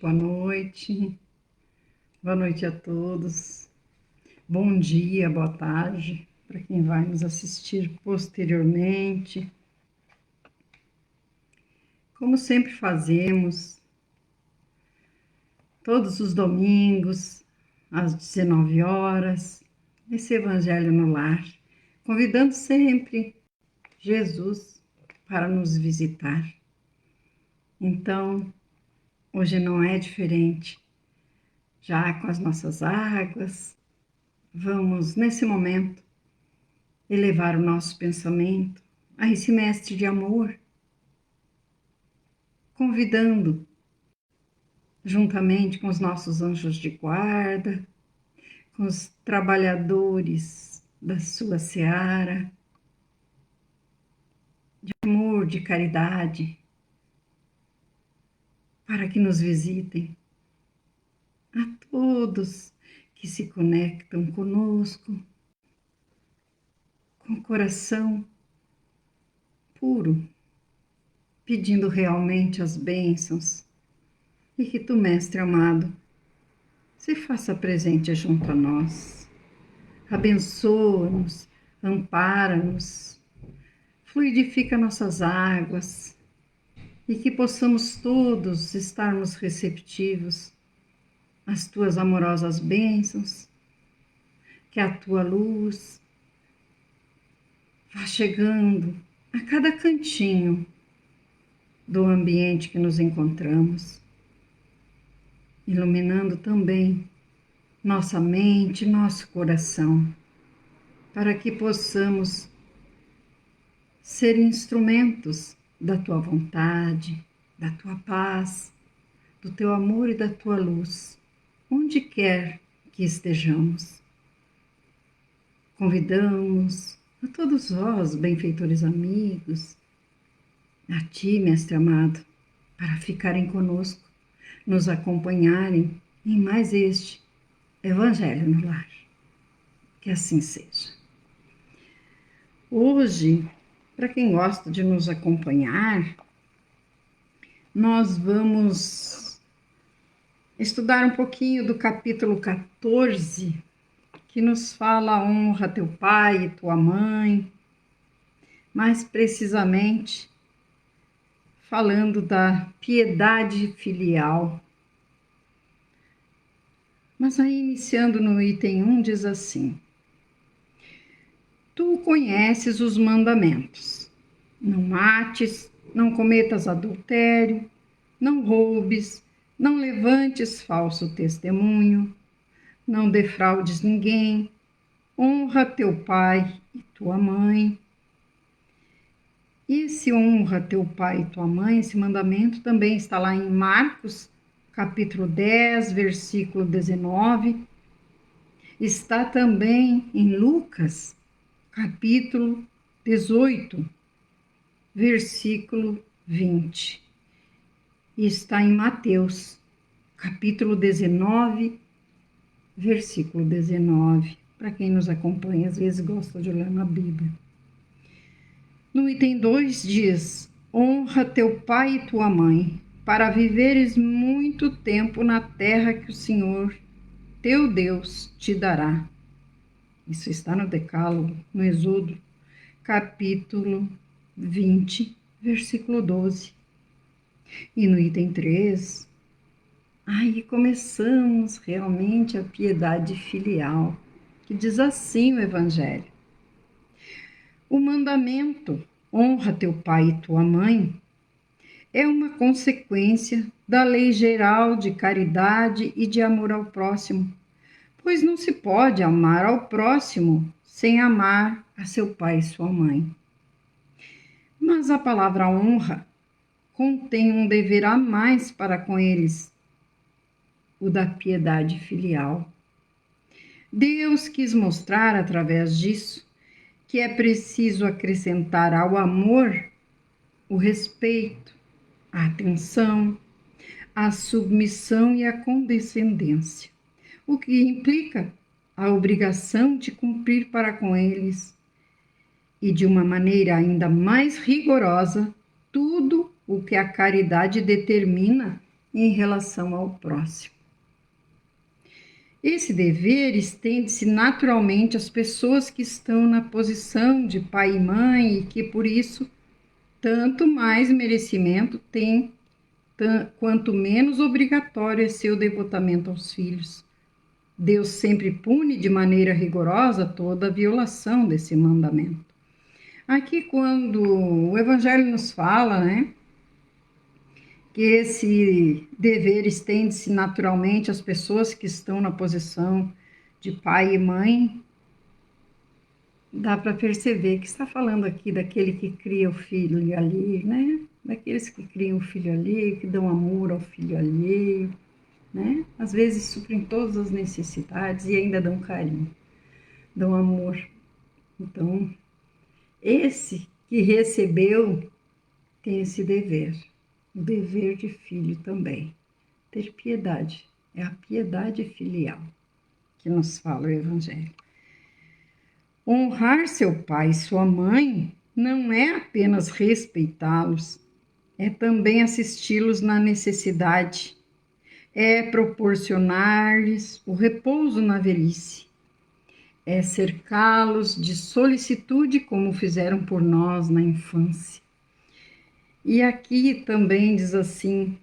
boa noite, boa noite a todos. Bom dia, boa tarde para quem vai nos assistir posteriormente. Como sempre fazemos, todos os domingos, às 19 horas, esse Evangelho no Lar, convidando sempre Jesus para nos visitar. Então, hoje não é diferente. Já com as nossas águas, vamos, nesse momento, elevar o nosso pensamento a esse mestre de amor, convidando, juntamente com os nossos anjos de guarda, com os trabalhadores da sua seara, de amor, de caridade, para que nos visitem, a todos que se conectam conosco, com o coração puro, pedindo realmente as bênçãos, e que tu, Mestre amado, se faça presente junto a nós. Abençoa-nos, ampara-nos, fluidifica nossas águas, e que possamos todos estarmos receptivos às tuas amorosas bênçãos, que a tua luz vá chegando a cada cantinho do ambiente que nos encontramos, iluminando também nossa mente, nosso coração, para que possamos ser instrumentos da tua vontade, da tua paz, do teu amor e da tua luz, onde quer que estejamos. Convidamos a todos vós, benfeitores amigos, a ti, Mestre amado, para ficarem conosco, nos acompanharem em mais este Evangelho no Lar. Que assim seja. Hoje, para quem gosta de nos acompanhar, nós vamos estudar um pouquinho do capítulo 14, que nos fala honra teu pai e tua mãe, mais precisamente falando da piedade filial. Mas aí, iniciando no item 1, diz assim: Tu conheces os mandamentos. Não mates, não cometas adultério, não roubes, não levantes falso testemunho, não defraudes ninguém, honra teu pai e tua mãe. E esse honra teu pai e tua mãe, esse mandamento também está lá em Marcos, capítulo 10, versículo 19. Está também em Lucas, capítulo 18, versículo 20. E está em Mateus, capítulo 19, versículo 19. Para quem nos acompanha, às vezes gosta de olhar na Bíblia. No item 2 diz: honra teu pai e tua mãe, para viveres muito tempo na terra que o Senhor, teu Deus, te dará. Isso está no Decálogo, no Êxodo, capítulo 20, versículo 12. E no item 3, aí começamos realmente a piedade filial, que diz assim o Evangelho: o mandamento, honra teu pai e tua mãe, é uma consequência da lei geral de caridade e de amor ao próximo, pois não se pode amar ao próximo sem amar a seu pai e sua mãe. Mas a palavra honra contém um dever a mais para com eles, o da piedade filial. Deus quis mostrar através disso que é preciso acrescentar ao amor o respeito, a atenção, a submissão e a condescendência, o que implica a obrigação de cumprir para com eles e de uma maneira ainda mais rigorosa tudo o que a caridade determina em relação ao próximo. Esse dever estende-se naturalmente às pessoas que estão na posição de pai e mãe e que, por isso, tanto mais merecimento têm, quanto menos obrigatório é seu devotamento aos filhos. Deus sempre pune de maneira rigorosa toda violação desse mandamento. Aqui, quando o Evangelho nos fala, que esse dever estende-se naturalmente às pessoas que estão na posição de pai e mãe, dá para perceber que está falando aqui daquele que cria o filho ali, daqueles que criam o filho alheio, que dão amor ao filho alheio, às vezes suprem todas as necessidades e ainda dão carinho, dão amor. Então, esse que recebeu tem esse dever, o dever de filho também, ter piedade, é a piedade filial que nos fala o Evangelho. Honrar seu pai e sua mãe não é apenas respeitá-los, é também assisti-los na necessidade, é proporcionar-lhes o repouso na velhice, é cercá-los de solicitude como fizeram por nós na infância. E aqui também diz assim: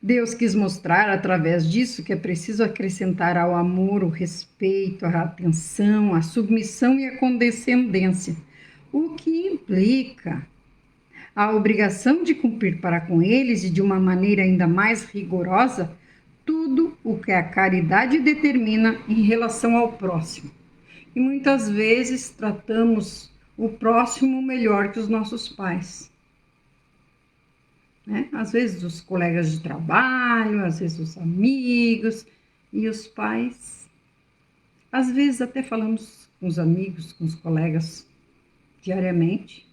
Deus quis mostrar através disso que é preciso acrescentar ao amor o respeito, a atenção, a submissão e a condescendência, o que implica a obrigação de cumprir para com eles e de uma maneira ainda mais rigorosa tudo o que a caridade determina em relação ao próximo. E muitas vezes tratamos o próximo melhor que os nossos pais. Às vezes os colegas de trabalho, às vezes os amigos e os pais. Às vezes até falamos com os amigos, com os colegas diariamente.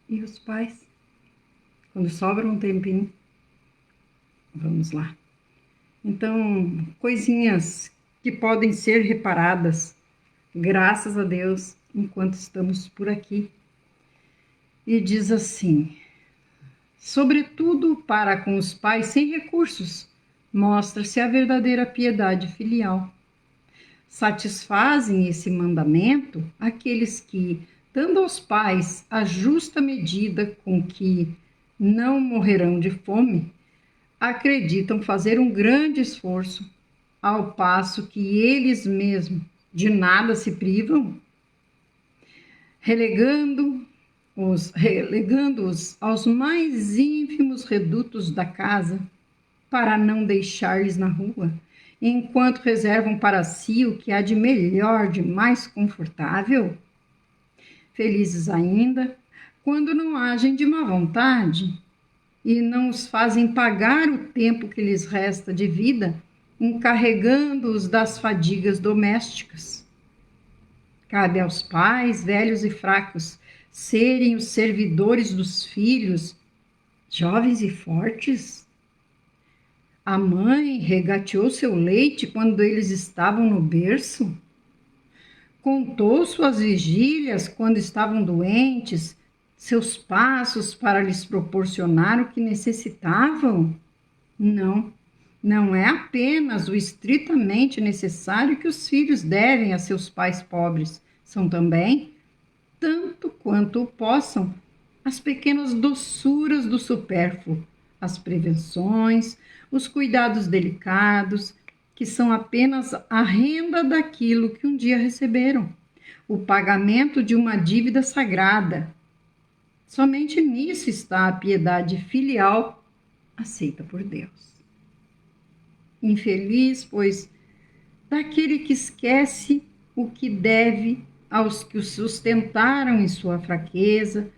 E os pais, quando sobra um tempinho, vamos lá. Então, coisinhas que podem ser reparadas, graças a Deus, enquanto estamos por aqui. E diz assim: sobretudo para com os pais sem recursos, mostra-se a verdadeira piedade filial. Satisfazem esse mandamento aqueles que, dando aos pais a justa medida com que não morrerão de fome, acreditam fazer um grande esforço, ao passo que eles mesmos de nada se privam, relegando-os aos mais ínfimos redutos da casa, para não deixar-lhes na rua, enquanto reservam para si o que há de melhor, de mais confortável. Felizes ainda, quando não agem de má vontade e não os fazem pagar o tempo que lhes resta de vida, encarregando-os das fadigas domésticas. Cabe aos pais, velhos e fracos, serem os servidores dos filhos, jovens e fortes. A mãe regateou seu leite quando eles estavam no berço? Contou suas vigílias quando estavam doentes, seus passos para lhes proporcionar o que necessitavam? Não, não é apenas o estritamente necessário que os filhos devem a seus pais pobres, são também, tanto quanto o possam, as pequenas doçuras do supérfluo, as prevenções, os cuidados delicados, que são apenas a renda daquilo que um dia receberam, o pagamento de uma dívida sagrada. Somente nisso está a piedade filial aceita por Deus. Infeliz, pois, daquele que esquece o que deve aos que o sustentaram em sua fraqueza,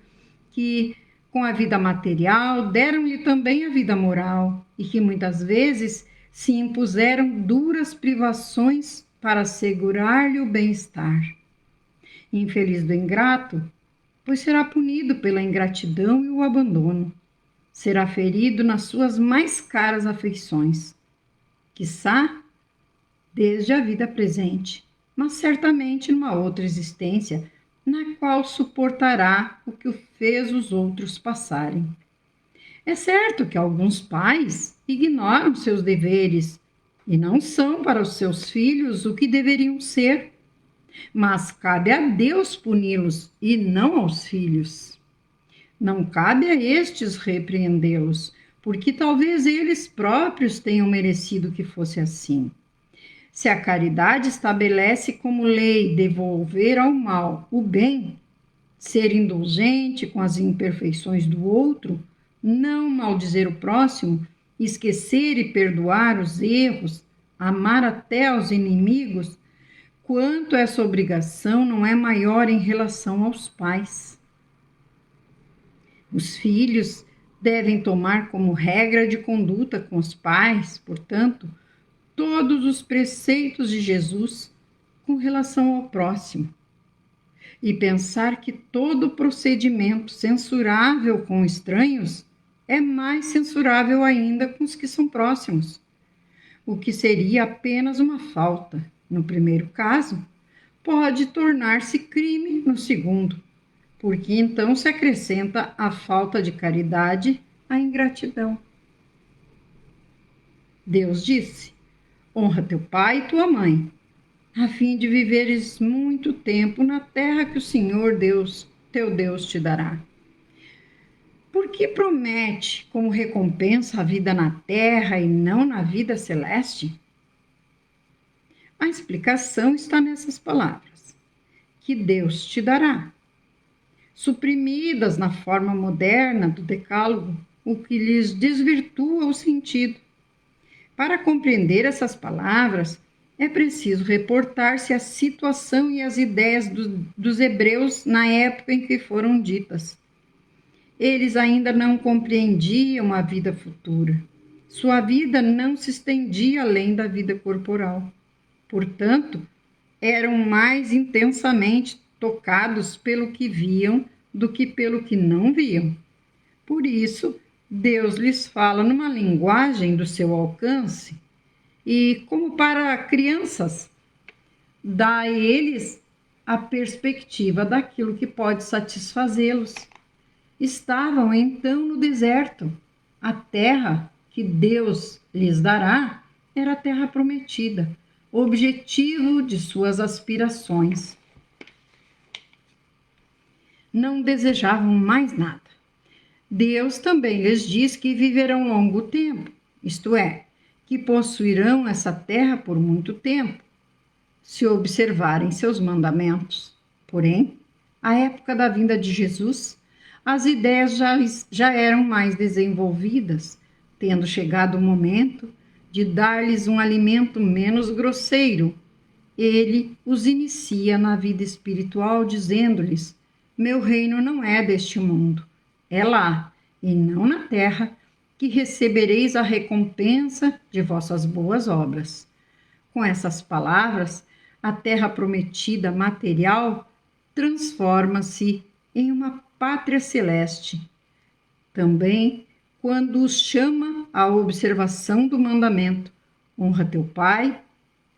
que, com a vida material, deram-lhe também a vida moral e que muitas vezes se impuseram duras privações para assegurar-lhe o bem-estar. Infeliz do ingrato, pois será punido pela ingratidão e o abandono. Será ferido nas suas mais caras afeições, quiçá desde a vida presente, mas certamente numa outra existência na qual suportará o que fez os outros passarem. É certo que alguns pais ignoram seus deveres e não são para os seus filhos o que deveriam ser, mas cabe a Deus puni-los e não aos filhos. Não cabe a estes repreendê-los, porque talvez eles próprios tenham merecido que fosse assim. Se a caridade estabelece como lei devolver ao mal o bem, ser indulgente com as imperfeições do outro, não maldizer o próximo, esquecer e perdoar os erros, amar até aos inimigos, quanto essa obrigação não é maior em relação aos pais. Os filhos devem tomar como regra de conduta com os pais, portanto, todos os preceitos de Jesus com relação ao próximo. E pensar que todo procedimento censurável com estranhos é mais censurável ainda com os que são próximos, o que seria apenas uma falta, no primeiro caso, pode tornar-se crime no segundo, porque então se acrescenta a falta de caridade à ingratidão. Deus disse: honra teu pai e tua mãe, a fim de viveres muito tempo na terra que o Senhor Deus, teu Deus, te dará. Por que promete como recompensa a vida na terra e não na vida celeste? A explicação está nessas palavras: que Deus te dará. Suprimidas na forma moderna do decálogo, o que lhes desvirtua o sentido. Para compreender essas palavras, é preciso reportar-se à situação e às ideias dos hebreus na época em que foram ditas. Eles ainda não compreendiam a vida futura. Sua vida não se estendia além da vida corporal. Portanto, eram mais intensamente tocados pelo que viam do que pelo que não viam. Por isso, Deus lhes fala numa linguagem do seu alcance e, como para crianças, dá a eles a perspectiva daquilo que pode satisfazê-los. Estavam então no deserto. A terra que Deus lhes dará era a terra prometida, objetivo de suas aspirações. Não desejavam mais nada. Deus também lhes diz que viverão longo tempo, isto é, que possuirão essa terra por muito tempo, se observarem seus mandamentos. Porém, à época da vinda de Jesus, as ideias já eram mais desenvolvidas, tendo chegado o momento de dar-lhes um alimento menos grosseiro. Ele os inicia na vida espiritual, dizendo-lhes: meu reino não é deste mundo, é lá, e não na terra, que recebereis a recompensa de vossas boas obras. Com essas palavras, a terra prometida material transforma-se em uma pátria celeste. Também, quando os chama à observação do mandamento: honra teu pai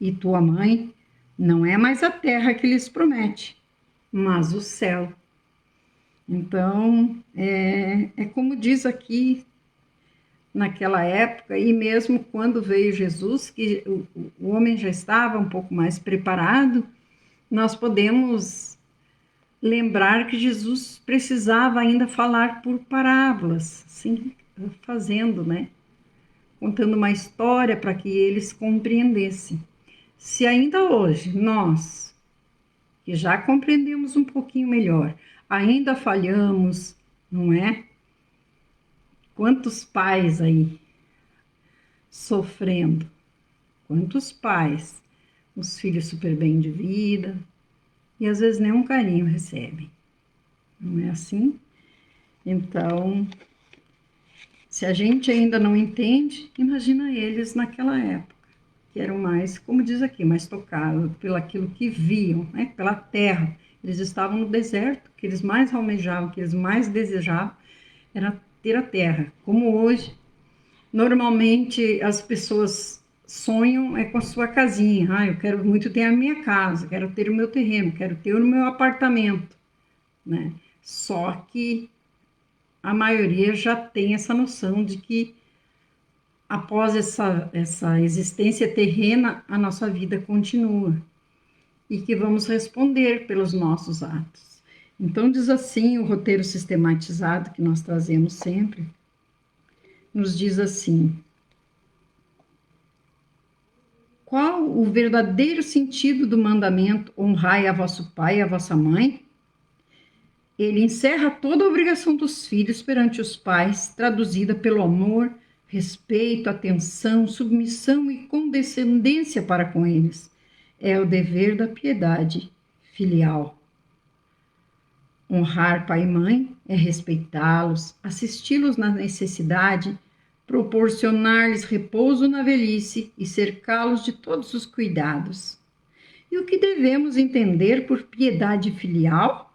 e tua mãe, não é mais a terra que lhes promete, mas o céu. Então, é como diz aqui, naquela época, e mesmo quando veio Jesus, que o homem já estava um pouco mais preparado, nós podemos lembrar que Jesus precisava ainda falar por parábolas, assim, fazendo, né? Contando uma história para que eles compreendessem. Se ainda hoje nós, que já compreendemos um pouquinho melhor, ainda falhamos, não é? Quantos pais aí sofrendo? Quantos pais? Os filhos super bem de vida e às vezes nenhum carinho recebem. Não é assim? Então, se a gente ainda não entende, imagina eles naquela época, que eram mais, como diz aqui, mais tocados pelaquilo que viam, né? Pela terra. Eles estavam no deserto, o que eles mais almejavam, o que eles mais desejavam era ter a terra. Como hoje, normalmente as pessoas sonham com a sua casinha. Eu quero muito ter a minha casa, quero ter o meu terreno, quero ter o meu apartamento. né? Só que a maioria já tem essa noção de que após essa existência terrena, a nossa vida continua e que vamos responder pelos nossos atos. Então, diz assim o roteiro sistematizado que nós trazemos sempre, nos diz assim: qual o verdadeiro sentido do mandamento honrai a vosso pai e a vossa mãe? Ele encerra toda a obrigação dos filhos perante os pais, traduzida pelo amor, respeito, atenção, submissão e condescendência para com eles. É o dever da piedade filial. Honrar pai e mãe é respeitá-los, assisti-los na necessidade, proporcionar-lhes repouso na velhice e cercá-los de todos os cuidados. E o que devemos entender por piedade filial?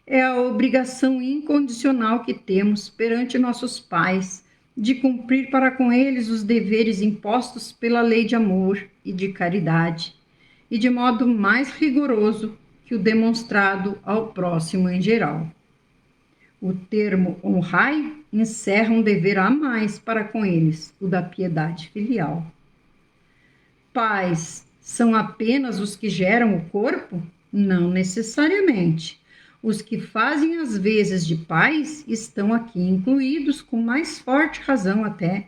É a obrigação incondicional que temos perante nossos pais de cumprir para com eles os deveres impostos pela lei de amor e de caridade, e de modo mais rigoroso que o demonstrado ao próximo em geral. O termo honrai encerra um dever a mais para com eles, o da piedade filial. Pais são apenas os que geram o corpo? Não necessariamente. Os que fazem as vezes de pais estão aqui incluídos, com mais forte razão até,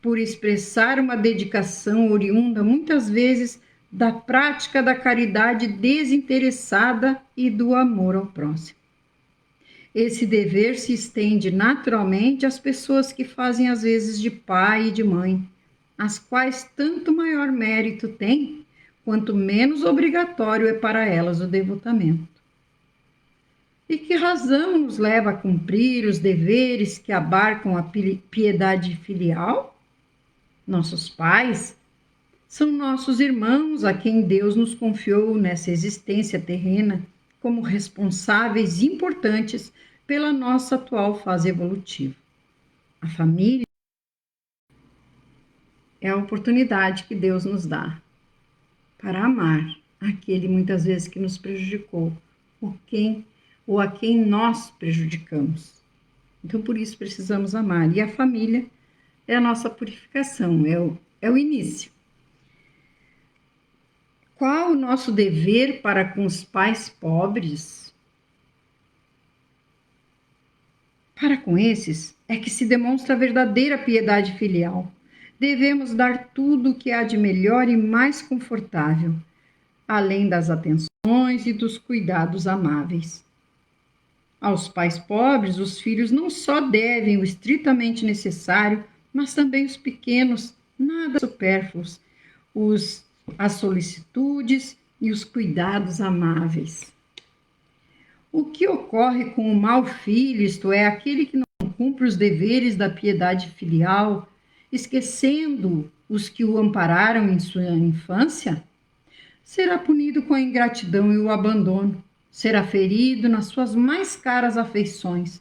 por expressar uma dedicação oriunda muitas vezes da prática da caridade desinteressada e do amor ao próximo. Esse dever se estende naturalmente às pessoas que fazem as vezes de pai e de mãe, as quais tanto maior mérito têm, quanto menos obrigatório é para elas o devotamento. E que razão nos leva a cumprir os deveres que abarcam a piedade filial? Nossos pais são nossos irmãos a quem Deus nos confiou nessa existência terrena como responsáveis importantes pela nossa atual fase evolutiva. A família é a oportunidade que Deus nos dá para amar aquele muitas vezes que nos prejudicou, ou a quem nós prejudicamos. Então, por isso precisamos amar. E a família é a nossa purificação, é o início. Qual o nosso dever para com os pais pobres? Para com esses é que se demonstra a verdadeira piedade filial. Devemos dar tudo o que há de melhor e mais confortável, além das atenções e dos cuidados amáveis. Aos pais pobres, os filhos não só devem o estritamente necessário, mas também os pequenos, nada supérfluos, as solicitudes e os cuidados amáveis. O que ocorre com o mau filho, isto é, aquele que não cumpre os deveres da piedade filial, esquecendo os que o ampararam em sua infância? Será punido com a ingratidão e o abandono, será ferido nas suas mais caras afeições,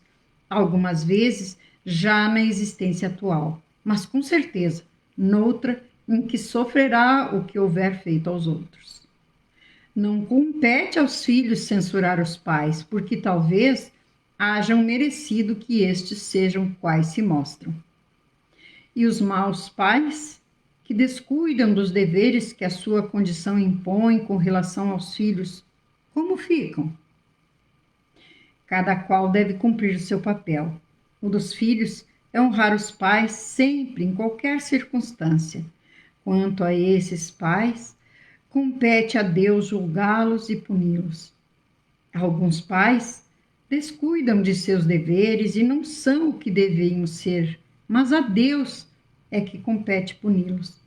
algumas vezes já na existência atual, mas com certeza noutra em que sofrerá o que houver feito aos outros. Não compete aos filhos censurar os pais, porque talvez hajam merecido que estes sejam quais se mostram. E os maus pais, que descuidam dos deveres que a sua condição impõe com relação aos filhos, como ficam? Cada qual deve cumprir o seu papel. O dos filhos é honrar os pais sempre, em qualquer circunstância. Quanto a esses pais, compete a Deus julgá-los e puni-los. Alguns pais descuidam de seus deveres e não são o que deviam ser, mas a Deus é que compete puni-los,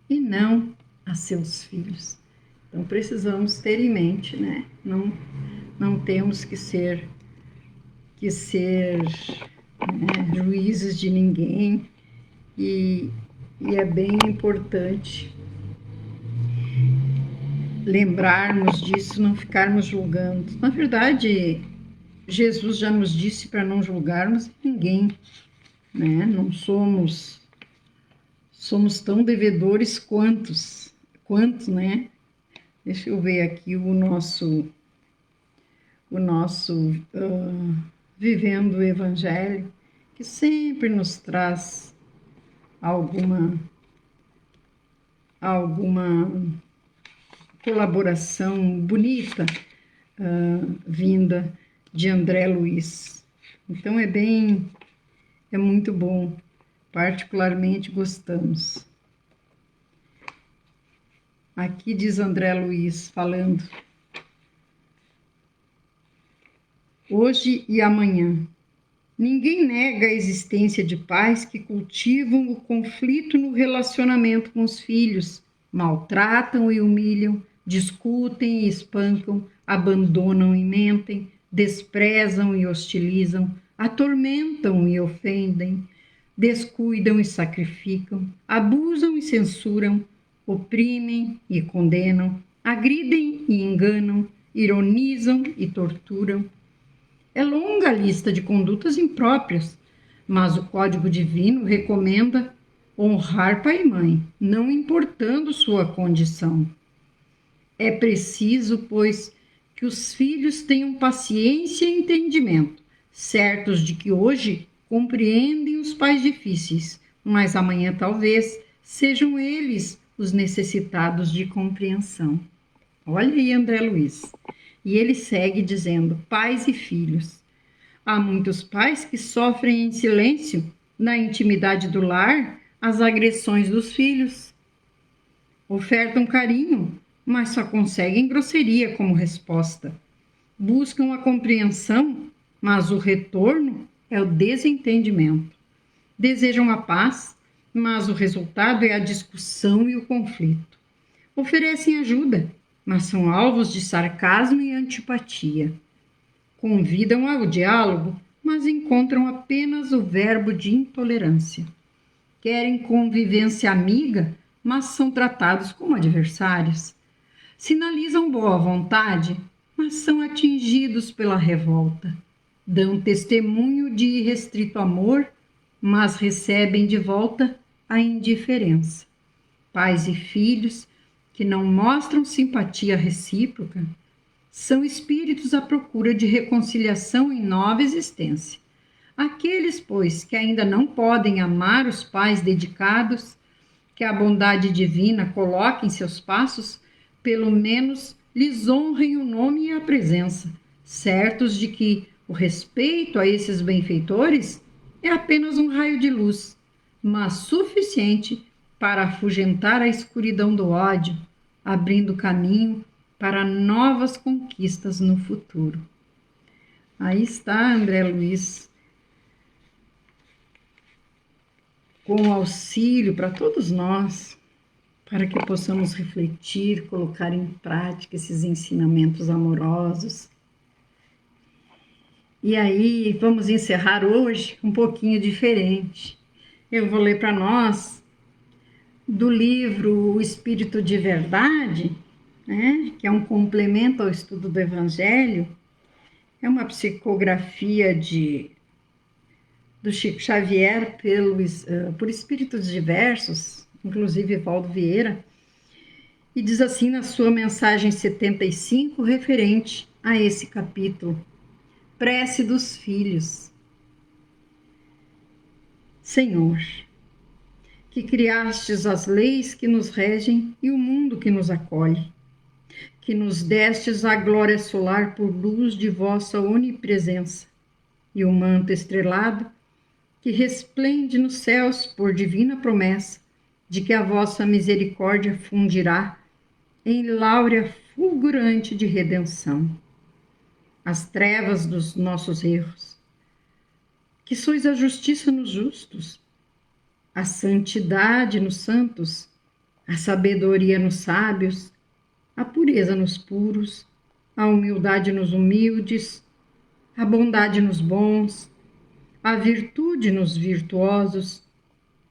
e não a seus filhos. Então precisamos ter em mente, né? Não temos que ser juízes de ninguém, e é bem importante lembrarmos disso, não ficarmos julgando. Na verdade, Jesus já nos disse para não julgarmos ninguém, né? Não somos tão devedores quantos, né? Deixa eu ver aqui o o nosso Vivendo o Evangelho, que sempre nos traz alguma colaboração bonita vinda de André Luiz. Então é muito bom, particularmente gostamos. Aqui diz André Luiz falando: hoje e amanhã. Ninguém nega a existência de pais que cultivam o conflito no relacionamento com os filhos, maltratam e humilham, discutem e espancam, abandonam e mentem, desprezam e hostilizam, atormentam e ofendem, descuidam e sacrificam, abusam e censuram, oprimem e condenam, agridem e enganam, ironizam e torturam. É longa a lista de condutas impróprias, mas o Código Divino recomenda honrar pai e mãe, não importando sua condição. É preciso, pois, que os filhos tenham paciência e entendimento, certos de que hoje compreendem os pais difíceis, mas amanhã talvez sejam eles os necessitados de compreensão. Olha aí, André Luiz. E ele segue dizendo: pais e filhos. Há muitos pais que sofrem em silêncio, na intimidade do lar, as agressões dos filhos. Ofertam carinho, mas só conseguem grosseria como resposta. Buscam a compreensão, mas o retorno é o desentendimento. Desejam a paz, mas o resultado é a discussão e o conflito. Oferecem ajuda, mas são alvos de sarcasmo e antipatia. Convidam ao diálogo, mas encontram apenas o verbo de intolerância. Querem convivência amiga, mas são tratados como adversários. Sinalizam boa vontade, mas são atingidos pela revolta. Dão testemunho de irrestrito amor, mas recebem de volta a indiferença. Pais e filhos que não mostram simpatia recíproca são espíritos à procura de reconciliação em nova existência. Aqueles, pois, que ainda não podem amar os pais dedicados, que a bondade divina coloque em seus passos, pelo menos lhes honrem o nome e a presença, certos de que o respeito a esses benfeitores é apenas um raio de luz, mas suficiente para afugentar a escuridão do ódio, abrindo caminho para novas conquistas no futuro. Aí está André Luiz, com auxílio para todos nós, para que possamos refletir, colocar em prática esses ensinamentos amorosos. E aí, vamos encerrar hoje um pouquinho diferente. Eu vou ler para nós do livro O Espírito de Verdade, né, que é um complemento ao estudo do Evangelho. É uma psicografia do Chico Xavier por espíritos diversos, inclusive Valdo Vieira, e diz assim na sua mensagem 75, referente a esse capítulo: Prece dos Filhos. Senhor, que criastes as leis que nos regem e o mundo que nos acolhe, que nos destes a glória solar por luz de vossa onipresença, e o manto estrelado que resplende nos céus por divina promessa de que a vossa misericórdia fundirá em láurea fulgurante de redenção as trevas dos nossos erros, que sois a justiça nos justos, a santidade nos santos, a sabedoria nos sábios, a pureza nos puros, a humildade nos humildes, a bondade nos bons, a virtude nos virtuosos,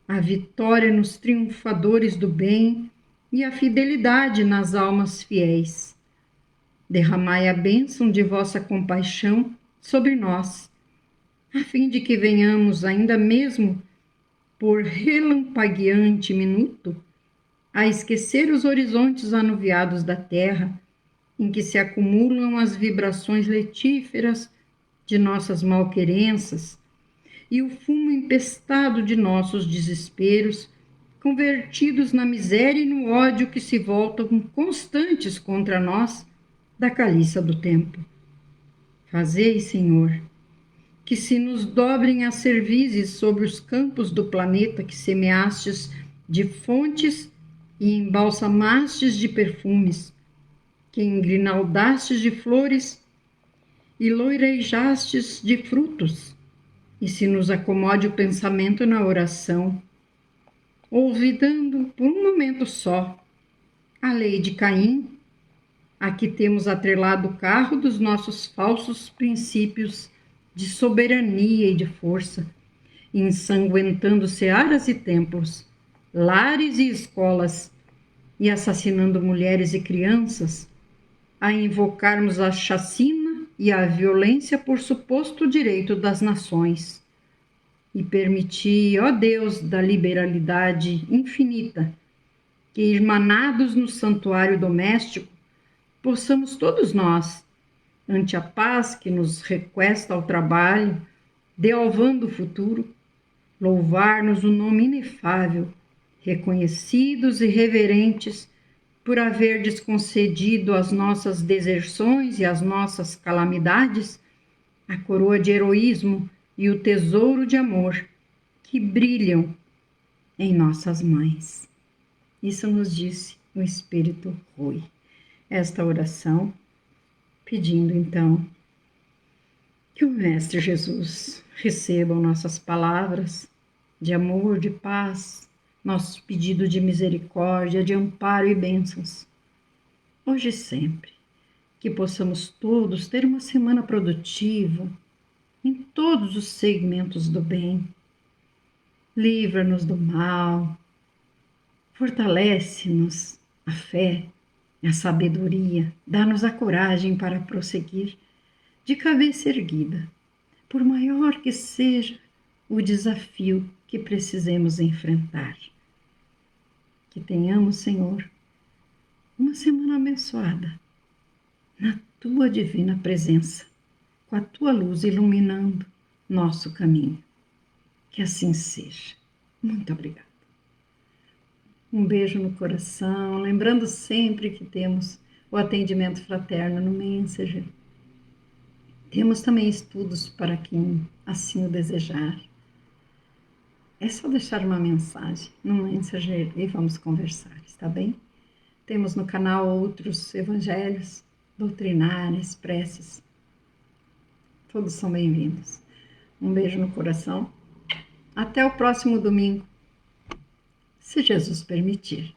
a vitória nos triunfadores do bem e a fidelidade nas almas fiéis. Derramai a bênção de vossa compaixão sobre nós, a fim de que venhamos, ainda mesmo por relampagueante minuto, a esquecer os horizontes anuviados da terra em que se acumulam as vibrações letíferas de nossas malquerenças e o fumo empestado de nossos desesperos, convertidos na miséria e no ódio que se voltam constantes contra nós da caliça do tempo. Fazei, Senhor, que se nos dobrem as cervizes sobre os campos do planeta que semeastes de fontes e embalsamastes de perfumes, que engrinaldastes de flores e loirejastes de frutos, e se nos acomode o pensamento na oração, olvidando por um momento só a lei de Caim, a que temos atrelado o carro dos nossos falsos princípios de soberania e de força, ensanguentando searas e templos, lares e escolas, e assassinando mulheres e crianças, a invocarmos a chacina e a violência por suposto direito das nações. E permiti, ó Deus da liberalidade infinita, que, irmanados no santuário doméstico, possamos todos nós, ante a paz que nos requesta ao trabalho, delvando o futuro, louvar-nos o nome inefável, reconhecidos e reverentes por haverdes concedido às nossas deserções e às nossas calamidades a coroa de heroísmo e o tesouro de amor que brilham em nossas mães. Isso nos disse o Espírito Rui. Esta oração, pedindo então que o Mestre Jesus receba nossas palavras de amor, de paz, nosso pedido de misericórdia, de amparo e bênçãos, hoje e sempre, que possamos todos ter uma semana produtiva em todos os segmentos do bem. Livra-nos do mal, fortalece-nos a fé, a sabedoria, dá-nos a coragem para prosseguir de cabeça erguida, por maior que seja o desafio que precisemos enfrentar. Que tenhamos, Senhor, uma semana abençoada, na Tua divina presença, com a Tua luz iluminando nosso caminho. Que assim seja. Muito obrigada. Um beijo no coração, lembrando sempre que temos o atendimento fraterno no Messenger. Temos também estudos para quem assim o desejar. É só deixar uma mensagem no Messenger e vamos conversar, está bem? Temos no canal outros evangelhos, doutrinárias, preces. Todos são bem-vindos. Um beijo no coração. Até o próximo domingo, se Jesus permitir.